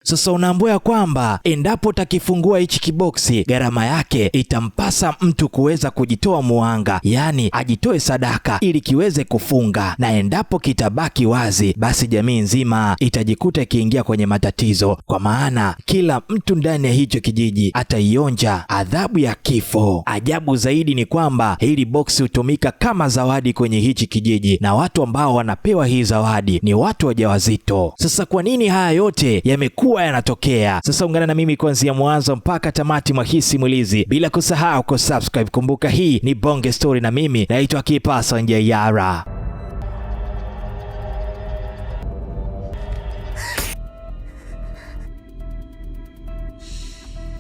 Sasa unaambiwa kwamba endapo utakifungua hichi kiboksi, gharama yake itampasa mtu kuweza kujitoa muhanga, yani ajitoe sadaka ili kiweze kufunga, na endapo kitabaki wazi, basi jamii nzima itajikuta ikiingia kwenye matatizo, kwa maana kila mtu ndani ya hicho kijiji ataionja adhabu ya kifo. Ajabu zaidi ni kwamba hili boksi hutumika kama zawadi kwenye hichi kijiji, na watu ambao wanapewa hii zawadi ni watu wajawazito. Sasa kwa nini haya yote yamekuwa yanatokea? Sasa ungana na mimi kuanzia mwanzo mpaka tamati mwa hii simulizi, bila kusahau kusubscribe. Kumbuka hii ni Bonge Story na mimi naitwa Kipasa Njayara.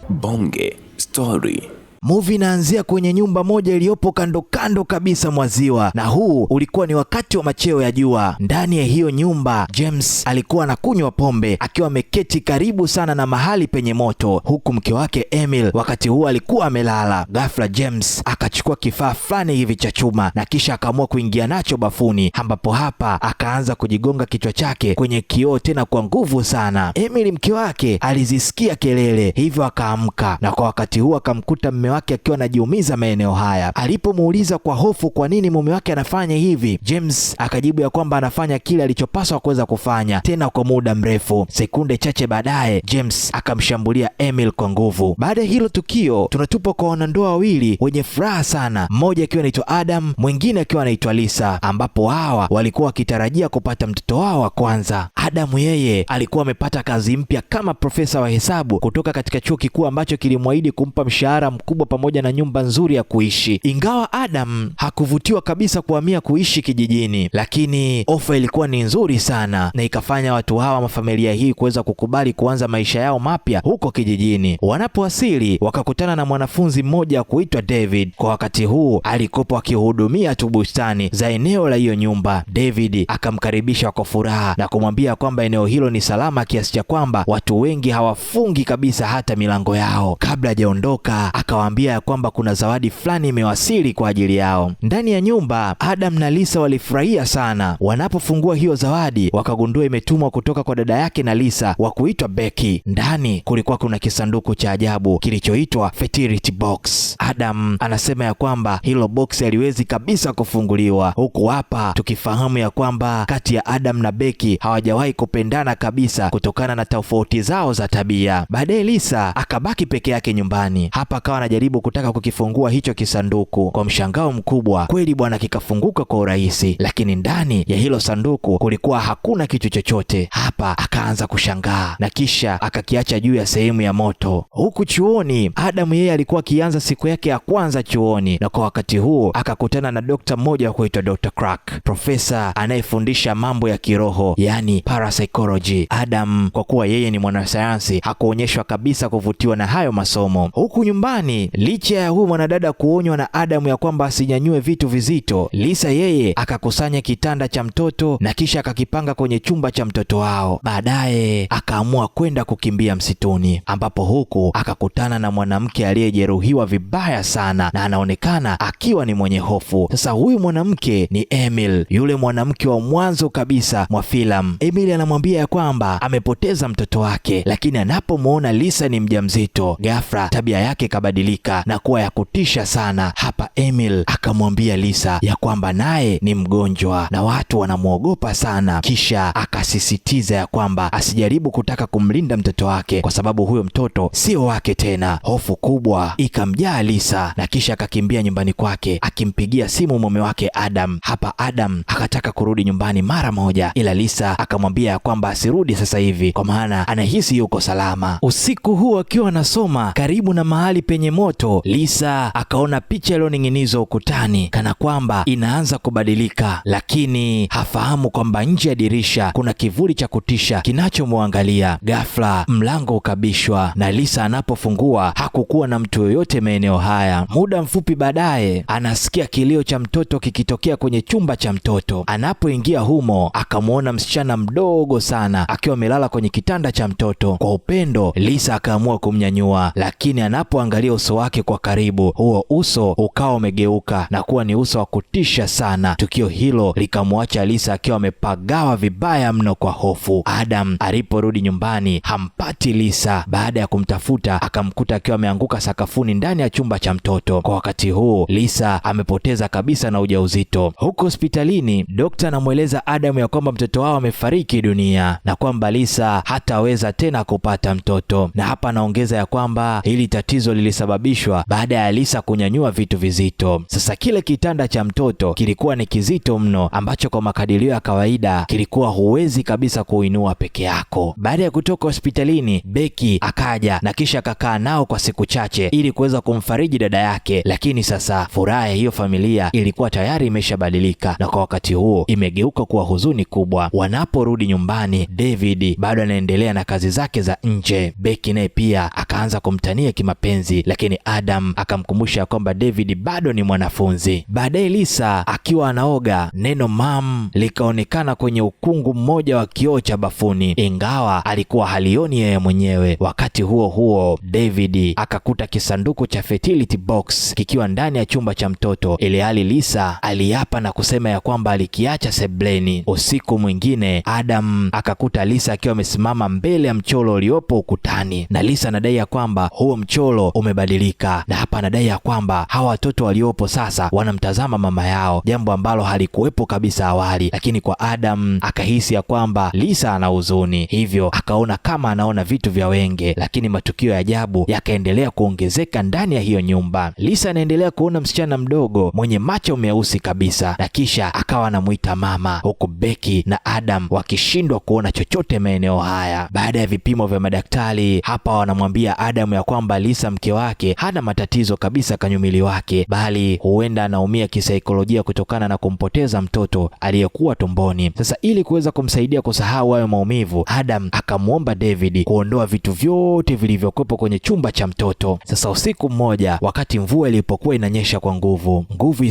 Bonge Story. Movie inaanzia kwenye nyumba moja iliyopo kando kando kabisa mwa ziwa, na huu ulikuwa ni wakati wa macheo ya jua. Ndani ya hiyo nyumba, James alikuwa anakunywa pombe akiwa ameketi karibu sana na mahali penye moto, huku mke wake Emil wakati huo alikuwa amelala. Ghafla James akachukua kifaa fulani hivi cha chuma na kisha akaamua kuingia nacho bafuni, ambapo hapa akaanza kujigonga kichwa chake kwenye kioo tena kwa nguvu sana. Emil mke wake alizisikia kelele, hivyo akaamka, na kwa wakati huo akamkuta mume wake akiwa anajiumiza maeneo haya. Alipomuuliza kwa hofu kwa nini mume wake anafanya hivi, James akajibu ya kwamba anafanya kile alichopaswa kuweza kufanya tena kwa muda mrefu. Sekunde chache baadaye, James akamshambulia Emil kwa nguvu. Baada ya hilo tukio, tunatupa kwa wanandoa wawili wenye furaha sana, mmoja akiwa anaitwa Adam, mwingine akiwa anaitwa Lisa, ambapo hawa walikuwa wakitarajia kupata mtoto wao wa kwanza. Adam yeye alikuwa amepata kazi mpya kama profesa wa hesabu kutoka katika chuo kikuu ambacho kilimwahidi kumpa mshahara mkubwa pamoja na nyumba nzuri ya kuishi. Ingawa Adam hakuvutiwa kabisa kuhamia kuishi kijijini, lakini ofa ilikuwa ni nzuri sana na ikafanya watu hawa mafamilia hii kuweza kukubali kuanza maisha yao mapya huko kijijini. Wanapowasili wakakutana na mwanafunzi mmoja kuitwa David. Kwa wakati huu alikopo akihudumia tu bustani za eneo la hiyo nyumba. David akamkaribisha kwa furaha na kumwambia kwamba eneo hilo ni salama kiasi cha kwamba watu wengi hawafungi kabisa hata milango yao. Kabla hajaondoka akawaambia ya kwamba kuna zawadi fulani imewasili kwa ajili yao. Ndani ya nyumba, Adam na Lisa walifurahia sana. Wanapofungua hiyo zawadi, wakagundua imetumwa kutoka kwa dada yake na Lisa wa kuitwa Becky. Ndani kulikuwa kuna kisanduku cha ajabu kilichoitwa Fertility Box. Adam anasema ya kwamba hilo box haliwezi kabisa kufunguliwa, huku hapa tukifahamu ya kwamba kati ya Adam na Becky hawajawahi kupendana kabisa kutokana na tofauti zao za tabia. Baadaye Lisa akabaki peke yake nyumbani. Hapa akawa anajaribu kutaka kukifungua hicho kisanduku. Kwa mshangao mkubwa kweli bwana, kikafunguka kwa urahisi, lakini ndani ya hilo sanduku kulikuwa hakuna kitu chochote. Hapa akaanza kushangaa na kisha akakiacha juu ya sehemu ya moto. Huku chuoni, Adam yeye alikuwa akianza siku yake ya kwanza chuoni, na kwa wakati huo akakutana na dokta mmoja kuitwa Dr. Crack, profesa anayefundisha mambo ya kiroho, yani parapsychology. Adam kwa kuwa yeye ni mwanasayansi hakuonyeshwa kabisa kuvutiwa na hayo masomo. Huku nyumbani, licha ya huyu mwanadada kuonywa na Adam ya kwamba asinyanyue vitu vizito, Lisa yeye akakusanya kitanda cha mtoto na kisha akakipanga kwenye chumba cha mtoto wao. Baadaye akaamua kwenda kukimbia msituni, ambapo huku akakutana na mwanamke aliyejeruhiwa vibaya sana na anaonekana akiwa ni mwenye hofu. Sasa huyu mwanamke ni Emil, yule mwanamke wa mwanzo kabisa mwa filamu. Emil anamwambia ya kwamba amepoteza mtoto wake, lakini anapomuona Lisa ni mjamzito, ghafla tabia yake kabadilika na kuwa ya kutisha sana. Hapa Emil akamwambia Lisa ya kwamba naye ni mgonjwa na watu wanamwogopa sana, kisha akasisitiza ya kwamba asijaribu kutaka kumlinda mtoto wake kwa sababu huyo mtoto sio wake tena. Hofu kubwa ikamjaa Lisa na kisha akakimbia nyumbani kwake akimpigia simu mume wake Adam. Hapa Adam akataka kurudi nyumbani mara moja, ila Lisa akamwambia ya kwamba asirudi sasa hivi kwa maana anahisi yuko salama. Usiku huu akiwa anasoma karibu na mahali penye moto, Lisa akaona picha iliyoning'inizwa ukutani kana kwamba inaanza kubadilika, lakini hafahamu kwamba nje ya dirisha kuna kivuli cha kutisha kinachomwangalia. Ghafla mlango ukabishwa na Lisa anapofungua hakukuwa na mtu yoyote maeneo haya. Muda mfupi baadaye anasikia kilio cha mtoto kikitokea kwenye chumba cha mtoto. Anapoingia humo akamwona msichana mdogo sana akiwa amelala kwenye kitanda cha mtoto. Kwa upendo Lisa akaamua kumnyanyua, lakini anapoangalia uso wake kwa karibu, huo uso ukawa umegeuka na kuwa ni uso wa kutisha sana. Tukio hilo likamwacha Lisa akiwa amepagawa vibaya mno kwa hofu. Adam aliporudi nyumbani hampati Lisa. Baada ya kumtafuta akamkuta akiwa ameanguka sakafuni ndani ya chumba cha mtoto. Kwa wakati huu Lisa amepoteza kabisa na ujauzito. Huko hospitalini daktari anamweleza Adam ya kwamba mtoto wao amefariki dunia na kwamba Lisa hataweza tena kupata mtoto, na hapa anaongeza ya kwamba hili tatizo lilisababishwa baada ya Lisa kunyanyua vitu vizito. Sasa kile kitanda cha mtoto kilikuwa ni kizito mno, ambacho kwa makadirio ya kawaida kilikuwa huwezi kabisa kuinua peke yako. Baada ya kutoka hospitalini, Becky akaja na kisha akakaa nao kwa siku chache ili kuweza kumfariji dada yake, lakini sasa furaha ya hiyo familia ilikuwa tayari imeshabadilika, na kwa wakati huo imegeuka kuwa huzuni kubwa. Wanaporudi nyumbani, David bado anaendelea na kazi zake za nje. Becky naye pia akaanza kumtania kimapenzi, lakini Adam akamkumbusha kwamba David bado ni mwanafunzi. Baadaye Lisa akiwa anaoga, neno mom likaonekana kwenye ukungu mmoja wa kioo cha bafuni, ingawa alikuwa halioni yeye mwenyewe. Wakati huo huo, David akakuta kisanduku cha fertility box kikiwa ndani ya chumba cha mtoto, ili hali Lisa aliapa na kusema ya kwamba alikiacha sebleni. Usiku mwingine, Adam akakuta Lisa akiwa amesimama mbele ya mchoro uliopo ukutani, na Lisa anadai ya kwamba huo mchoro umebadilika, na hapa anadai ya kwamba hawa watoto waliopo sasa wanamtazama mama yao, jambo ambalo halikuwepo kabisa awali. Lakini kwa Adam akahisi ya kwamba Lisa ana huzuni, hivyo akaona kama anaona vitu vya wenge, lakini matukio ya ajabu yakaendelea kuongezeka ndani ya hiyo nyumba. Lisa anaendelea kuona msichana mdogo mwenye macho meusi kabisa, na kisha akawa anamuita mama, huku Becky na Adam wakishindwa kuona chochote maeneo haya. Baada ya vipimo vya madaktari, hapa wanamwambia Adam ya kwamba Lisa mke wake hana matatizo kabisa kanyumili wake, bali huenda anaumia kisaikolojia kutokana na kumpoteza mtoto aliyekuwa tumboni. Sasa ili kuweza kumsaidia kusahau hayo maumivu, Adam akamwomba David kuondoa vitu vyote vilivyokuwepo kwenye chumba cha mtoto. Sasa usiku mmoja, wakati mvua ilipokuwa inanyesha kwa nguvu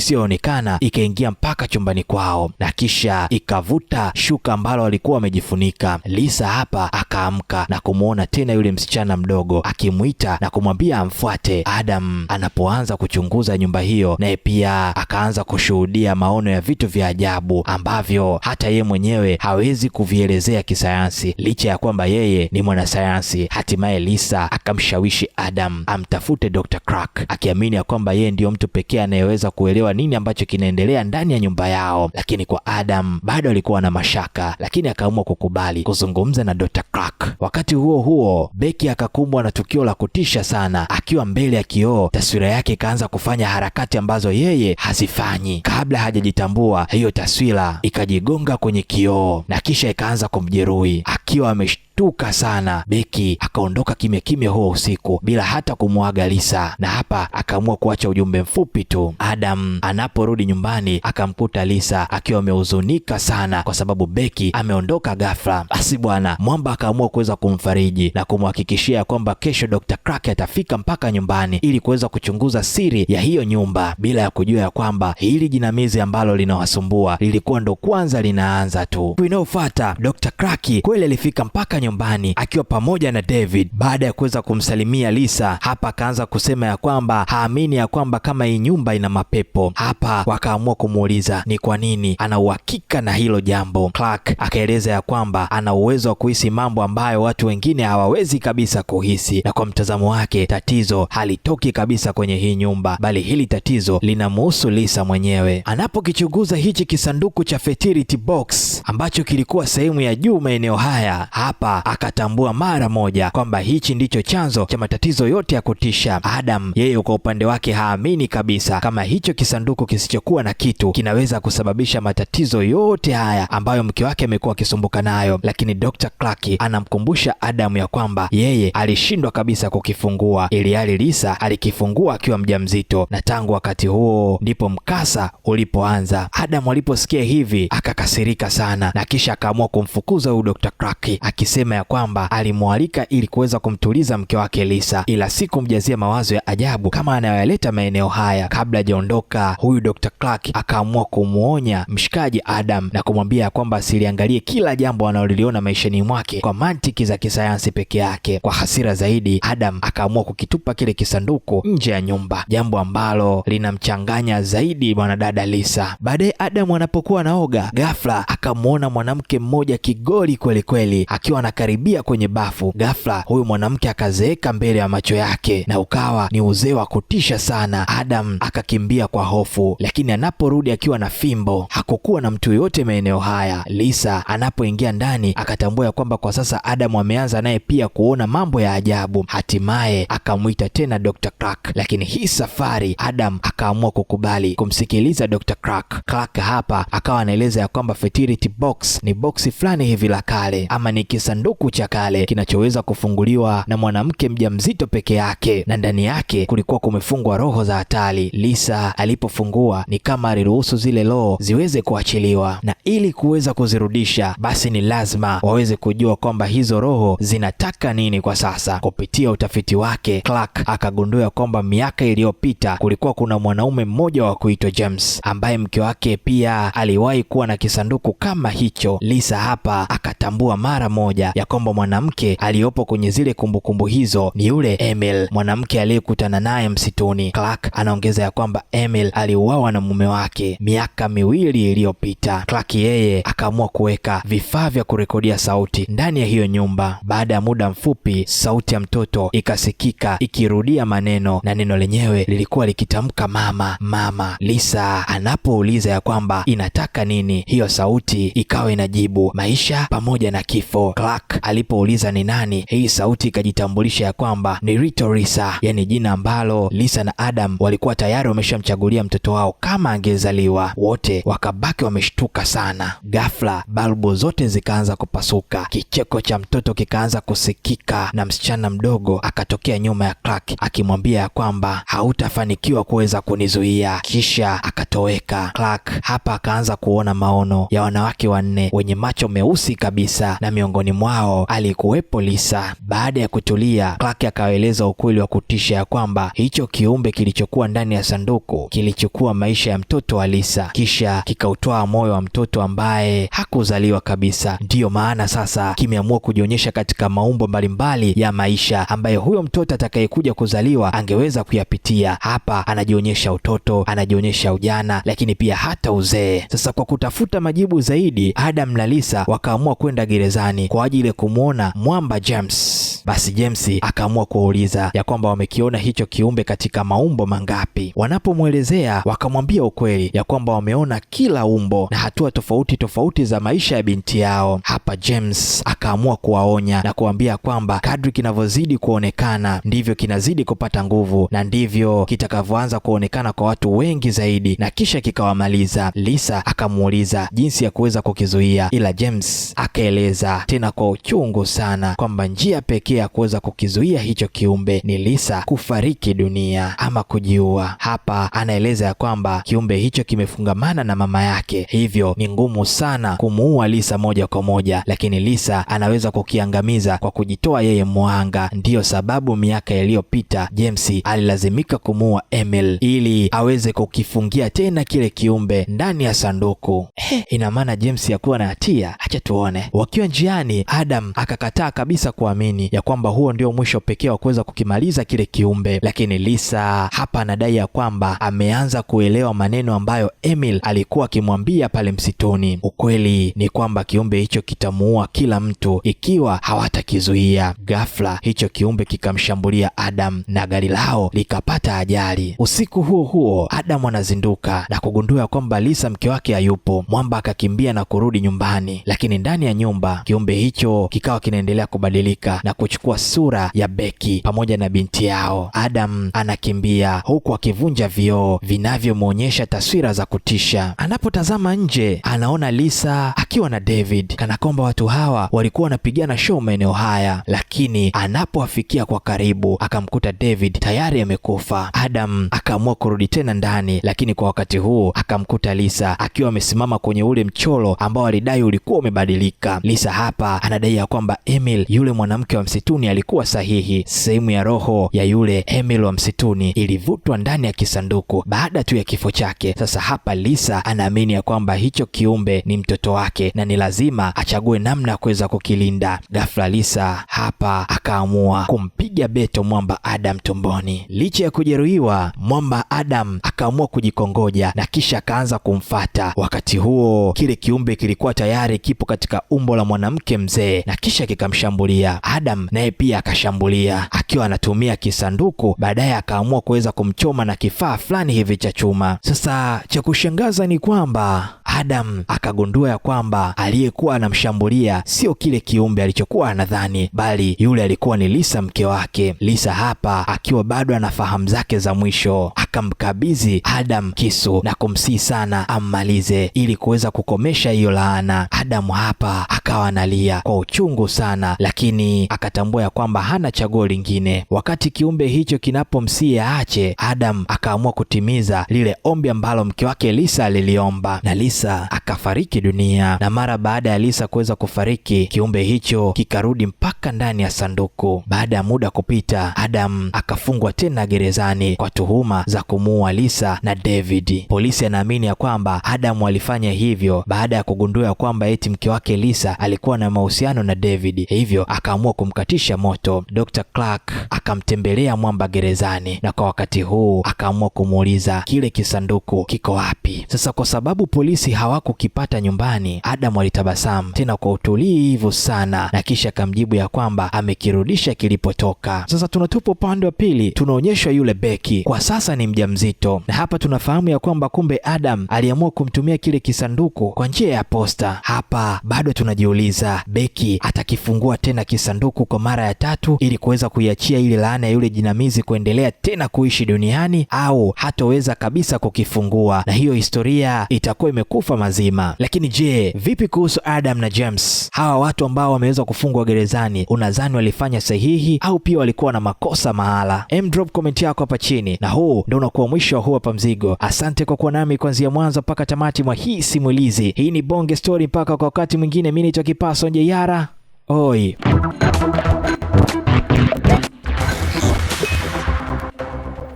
isiyoonekana ikaingia mpaka chumbani kwao na kisha ikavuta shuka ambalo walikuwa wamejifunika. Lisa hapa akaamka na kumwona tena yule msichana mdogo akimuita na kumwambia amfuate. Adam anapoanza kuchunguza nyumba hiyo, naye pia akaanza kushuhudia maono ya vitu vya ajabu ambavyo hata ye mwenyewe hawezi kuvielezea kisayansi, licha ya kwamba yeye ni mwanasayansi. Hatimaye Lisa akamshawishi Adam amtafute Dr. Clark, akiamini ya kwamba yeye ndiyo mtu pekee anayeweza kuelewa nini ambacho kinaendelea ndani ya nyumba yao. Lakini kwa Adam bado alikuwa na mashaka, lakini akaamua kukubali kuzungumza na Dr. Clark. Wakati huo huo, Becky akakumbwa na tukio la kutisha sana. Akiwa mbele ya kioo, taswira yake ikaanza kufanya harakati ambazo yeye hazifanyi. Kabla hajajitambua, hiyo taswira ikajigonga kwenye kioo na kisha ikaanza kumjeruhi. Akiwa ameshtuka sana, Becky akaondoka kimya kimya huo usiku bila hata kumwaga Lisa, na hapa akaamua kuacha ujumbe mfupi tu. Adam anaporudi nyumbani akamkuta Lisa akiwa amehuzunika sana kwa sababu Becky ameondoka ghafla. Basi bwana mwamba akaamua kuweza kumfariji na kumhakikishia kwamba kesho Dr. Clark atafika mpaka nyumbani ili kuweza kuchunguza siri ya hiyo nyumba, bila ya kujua ya kwamba hili jinamizi ambalo linawasumbua lilikuwa ndo kwanza linaanza tu. Inayofuata, Dr. Clark kweli alifika mpaka nyumbani akiwa pamoja na David. Baada ya kuweza kumsalimia Lisa, hapa akaanza kusema ya kwamba haamini ya kwamba kama hii nyumba ina mapepo. Hapa wakaamua kumuuliza ni kwa nini ana uhakika na hilo jambo. Clark akaeleza ya kwamba ana uwezo wa kuhisi mambo ambayo watu wengine hawawezi kabisa kuhisi, na kwa mtazamo wake tatizo halitoki kabisa kwenye hii nyumba, bali hili tatizo linamhusu Lisa mwenyewe. Anapokichunguza hichi kisanduku cha fertility box ambacho kilikuwa sehemu ya juu maeneo haya, hapa akatambua mara moja kwamba hichi ndicho chanzo cha matatizo yote ya kutisha. Adam yeye kwa upande wake haamini kabisa kama hicho kisanduku kisichokuwa na kitu kinaweza kusababisha matatizo yote haya ambayo mke wake amekuwa akisumbuka nayo, lakini Dr. Clark anamkumbusha Adam ya kwamba yeye alishindwa kabisa kukifungua, ili hali Lisa alikifungua akiwa mjamzito, na tangu wakati huo ndipo mkasa ulipoanza. Adam aliposikia hivi akakasirika sana na kisha akaamua kumfukuza huyu Dr. Clark akisema akasema ya kwamba alimwalika ili kuweza kumtuliza mke wake Lisa, ila si kumjazia mawazo ya ajabu kama anayoyaleta maeneo haya. Kabla hajaondoka, huyu Dr. Clark akaamua kumuonya mshikaji Adam na kumwambia ya kwamba asiliangalie kila jambo analoliona maishani mwake kwa mantiki za kisayansi peke yake. Kwa hasira zaidi, Adam akaamua kukitupa kile kisanduku nje ya nyumba, jambo ambalo linamchanganya zaidi mwanadada Lisa. Baadaye Adam anapokuwa anaoga, ghafla akamuona mwanamke mmoja kigoli kweli kweli akiwa anakaribia kwenye bafu. Ghafla huyu mwanamke akazeeka mbele ya macho yake na ukawa ni uzee wa kutisha sana. Adam akakimbia kwa hofu, lakini anaporudi akiwa na fimbo hakukuwa na mtu yoyote maeneo haya. Lisa anapoingia ndani akatambua ya kwamba kwa sasa Adam ameanza naye pia kuona mambo ya ajabu. Hatimaye akamwita tena Dr. Clark, lakini hii safari Adam akaamua kukubali kumsikiliza Dr. Clark. Clark hapa akawa anaeleza ya kwamba fertility box ni boksi fulani hivi la kale, ama ni kisanduku cha kale kinachoweza kufunguliwa na mwanamke mjamzito peke yake, na ndani yake kulikuwa kumefungwa roho za hatari. Lisa alipofungua ni kama aliruhusu zile roho ziweze kuachiliwa, na ili kuweza kuzirudisha basi ni lazima waweze kujua kwamba hizo roho zinataka nini kwa sasa. Kupitia utafiti wake, Clark akagundua kwamba miaka iliyopita kulikuwa kuna mwanaume mmoja wa kuitwa James ambaye mke wake pia aliwahi kuwa na kisanduku kama hicho. Lisa hapa akatambua mara moja ya kwamba mwanamke aliyopo kwenye zile kumbukumbu hizo ni yule Emil, mwanamke aliyekutana naye msituni. Clark anaongeza ya kwamba Emil aliuawa na mume wake miaka 2 iliyopita. Clark yeye akaamua kuweka vifaa vya kurekodia sauti ndani ya hiyo nyumba. Baada ya muda mfupi, sauti ya mtoto ikasikika ikirudia maneno, na neno lenyewe lilikuwa likitamka mama, mama. Lisa anapouliza ya kwamba inataka nini, hiyo sauti ikawa inajibu maisha pamoja na kifo. Clark alipouliza ni nani, hii sauti ikajitambulisha ya kwamba ni Rito Lisa, yani jina ambalo Lisa na Adam walikuwa tayari wameshamchagulia mtoto wao kama angezaliwa. Wote wakabaki wameshtuka sana. Ghafla balbu zote zikaanza kupasuka, kicheko cha mtoto kikaanza kusikika, na msichana mdogo akatokea nyuma ya Clark akimwambia ya kwamba hautafanikiwa kuweza kunizuia, kisha akatoweka. Clark hapa akaanza kuona maono ya wanawake 4 wenye macho meusi kabisa, na miongoni mwao alikuwepo Lisa. Baada ya kutulia, Clark akaeleza ukweli wa kutisha ya kwamba hicho kiumbe kilichokuwa ndani ya sanduku kilichukua maisha ya mtoto wa Lisa, kisha kikautoa moyo wa mtoto ambaye hakuzaliwa kabisa. Ndiyo maana sasa kimeamua kujionyesha katika maumbo mbalimbali ya maisha ambayo huyo mtoto atakayekuja kuzaliwa angeweza kuyapitia. Hapa anajionyesha utoto, anajionyesha ujana, lakini pia hata uzee. Sasa kwa kutafuta majibu zaidi, Adam na Lisa wakaamua kwenda gerezani kwa ajili ya kumwona mwamba James. Basi James akaamua kuuliza ya kwamba wamekiona hicho kiumbe katika maumbo mangapi. Wanapomwelezea wakamwambia ukweli ya kwamba wameona kila umbo na hatua tofauti tofauti za maisha ya binti yao. Hapa James akaamua kuwaonya na kuambia kwamba kadri kinavyozidi kuonekana ndivyo kinazidi kupata nguvu, na ndivyo kitakavyoanza kuonekana kwa watu wengi zaidi, na kisha kikawamaliza. Lisa akamuuliza jinsi ya kuweza kukizuia, ila James akaeleza tena kwa uchungu sana kwamba njia pekee ya kuweza kukizuia hicho kiumbe ni Lisa kufariki dunia ama kujiua. Hapa anaeleza ya kwamba kiumbe hicho kimefungamana na mama yake, hivyo ni ngumu sana kumuua Lisa moja kwa moja, lakini Lisa anaweza kukiangamiza kwa kujitoa yeye mwanga. Ndiyo sababu miaka iliyopita James alilazimika kumuua Emil ili aweze kukifungia tena kile kiumbe ndani ya sanduku. Ina maana James hakuwa na hatia? Acha tuone. Wakiwa njiani, Adam akakataa kabisa kuamini ya kwamba huo ndio mwisho pekee wa kuweza kukimaliza kile kiumbe, lakini Lisa hapa anadai ya kwamba ameanza kuelewa maneno ambayo Emil alikuwa akimwambia pale msituni. Ukweli ni kwamba kiumbe hicho kitamuua kila mtu ikiwa hawatakizuia. Ghafla hicho kiumbe kikamshambulia Adam na gari lao likapata ajali. Usiku huo huo Adam anazinduka na kugundua kwamba Lisa mke wake hayupo. Mwamba akakimbia na kurudi nyumbani, lakini ndani ya nyumba kiumbe hicho kikawa kinaendelea kubadilika na kuchukua sura ya Becky pamoja na binti yao. Adam anakimbia huku akivunja vioo vinavyomwonyesha taswira za kutisha. Anapotazama nje, anaona Lisa akiwa na David, kana kwamba watu hawa walikuwa wanapigana show maeneo haya, lakini anapowafikia kwa karibu akamkuta David tayari amekufa. Adam akaamua kurudi tena ndani, lakini kwa wakati huu akamkuta Lisa akiwa amesimama kwenye ule mchoro ambao alidai ulikuwa umebadilika. Lisa hapa anadai ya kwamba Emil, yule mwanamke wa msituni, alikuwa sahihi. Sehemu ya roho ya yule Emil wa msituni ilivutwa ndani ya kisanduku baada tu ya kifo chake. Sasa hapa Lisa anaamini ya kwamba hicho kiumbe ni mtoto wake na ni lazima achague namna ya kuweza kukilinda. Ghafla Lisa hapa akaamua kumpiga beto mwamba Adam tumboni. Licha ya kujeruhiwa, mwamba Adam akaamua kujikongoja na kisha akaanza kumfata. Wakati huo kile kiumbe kilikuwa tayari kipo katika umbo la mwanamke mzee na kisha kikamshambulia. Adam naye pia akashambulia akiwa anatumia kisanduku. Baadaye akaamua kuweza kumchoma na kifaa fulani hivi cha chuma. Sasa cha kushangaza ni kwamba Adam akagundua ya kwamba aliyekuwa anamshambulia sio kile kiumbe alichokuwa anadhani, bali yule alikuwa ni Lisa, mke wake. Lisa hapa akiwa bado anafahamu zake za mwisho akamkabidhi Adam kisu na kumsihi sana ammalize ili kuweza kukomesha hiyo laana. Adam hapa akawa analia kwa uchungu sana, lakini akatambua ya kwamba hana chaguo lingine. Wakati kiumbe hicho kinapomsihi aache, Adam akaamua kutimiza lile ombi ambalo mke wake Lisa aliliomba, na Lisa akafariki dunia. Na mara baada ya Lisa kuweza kufariki, kiumbe hicho kikarudi mpaka ndani ya sanduku. Baada ya muda kupita, Adam akafungwa tena gerezani kwa tuhuma za kumuua Lisa na David. Polisi anaamini ya kwamba Adam alifanya hivyo baada ya kugundua ya kwamba eti mke wake Lisa alikuwa na mahusiano na David, hivyo akaamua kumkatisha moto. Dr. Clark akamtembelea mwamba gerezani na kwa wakati huu akaamua kumuuliza kile kisanduku kiko wapi. Sasa kwa sababu polisi hawakukipata nyumbani, Adam alitabasamu tena kwa utulivu sana na kisha akamjibu ya kwamba amekirudisha kilipotoka. Sasa tunatupa upande wa pili, tunaonyeshwa yule Becky kwa sasa ni mjamzito, na hapa tunafahamu ya kwamba kumbe Adam aliamua kumtumia kile kisanduku kwa njia ya posta. Hapa bado tunajiuliza, Becky atakifungua tena kisanduku kwa mara ya tatu ili kuweza kuiachia ile laana ya yule jinamizi kuendelea tena kuishi duniani, au hatoweza kabisa kukifungua na hiyo historia itakuwa imekufa mazima? Lakini je, vipi kuhusu Adam na James? Hawa watu ambao wameweza kufungwa gerezani, unadhani walifanya sahihi au pia walikuwa na makosa mahala? Drop comment yako hapa chini, na huu ndio unakuwa mwisho wa Huu Hapa Mzigo. Asante kwa kuwa nami kuanzia mwanzo mpaka tamati mwa hii simulizi. Hii ni Bonge Story, mpaka kwa wakati mwingine. Mimi ni Kipaso Njeyara. Oi.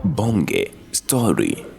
Bonge Story.